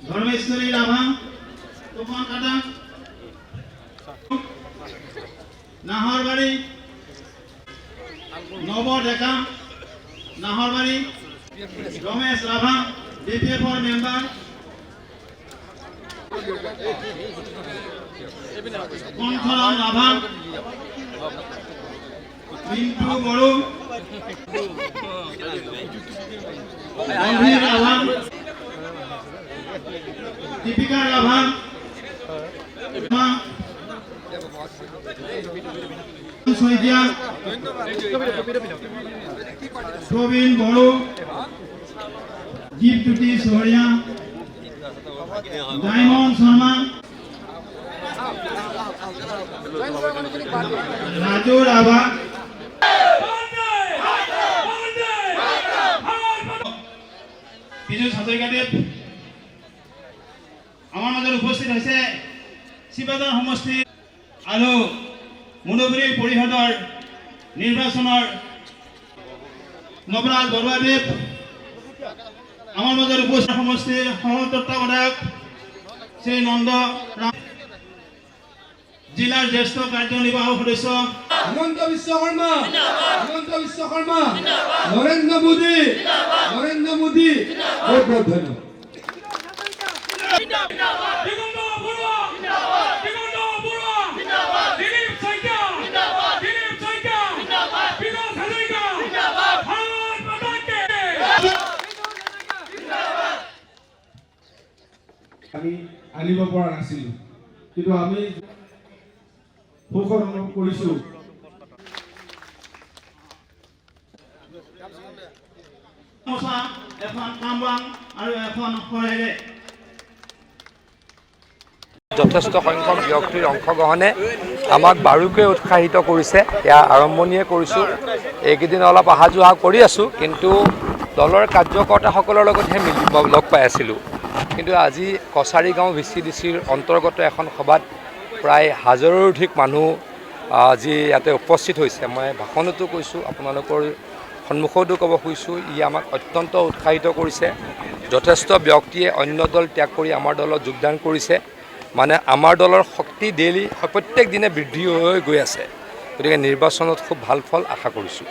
ধর্মেশ্বরী রাভা তুফান কাটা নাহরবাড়ি নব ডেকা নাহরবাড়ি রমেশ রাভা বিপিএফর মেম্বার কণ্ঠরাম রাভা মিন্টু বড় গম্ভীর রাভা দীপিকা রাভা শইকিয়া প্রবীণ বড় দীপজ্যোতি সোহরিয়া ডায়মন্ড শর্মা রাজু রাভা পীযুষ হাজৰিকাদেৱ আমাৰ মাজত উপস্থিত হৈছে শিৱসাগৰ সমষ্টি আৰু মুনবুৰী পৰিষদৰ নিৰ্বাচনৰ নৱৰাজ বৰুৱাদেৱ আমাৰ মাজত উপস্থিত সমষ্টিৰ সহ-তত্ত্বাৱধায়ক শ্ৰী নন্দ জিলাৰ জ্যেষ্ঠ কাৰ্যনিৰ্বাহক সদস্য হিমন্ত বিশ্ব শৰ্মা নৰেন্দ্ৰ মোদী বহুত বহুত ধন্যবাদ। আমি আনিব পৰা নাছিলো, কিন্তু আমি সুখ অনুভৱ কৰিছো। এখন কামৰাং আৰু এখন শহেৰে যথেষ্ট সংখ্যক ব্যক্তিৰ অংশগ্ৰহণে আমাক বাৰুকৈ উৎসাহিত কৰিছে। ইয়াৰ আৰম্ভণিয়ে কৰিছোঁ, এইকেইদিন অলপ অহা যোৱা কৰি আছোঁ, কিন্তু দলৰ কাৰ্যকৰ্তাসকলৰ লগতহে লগ পাই আছিলোঁ। কিন্তু আজি কছাৰী গাঁও VCDCৰ অন্তৰ্গত এখন সভাত প্ৰায় 1000ৰো অধিক মানুহ আজি ইয়াতে উপস্থিত হৈছে। মই ভাষণতো কৈছোঁ, আপোনালোকৰ সন্মুখতো ক'ব খুজিছোঁ, ই আমাক অত্যন্ত উৎসাহিত কৰিছে। যথেষ্ট ব্যক্তিয়ে অন্য দল ত্যাগ কৰি আমাৰ দলত যোগদান কৰিছে। মানে আমাৰ দলৰ শক্তি ডেইলি প্ৰত্যেক দিনে বৃদ্ধি হৈ গৈ আছে। গতিকে নিৰ্বাচনত খুব ভাল ফল আশা কৰিছোঁ।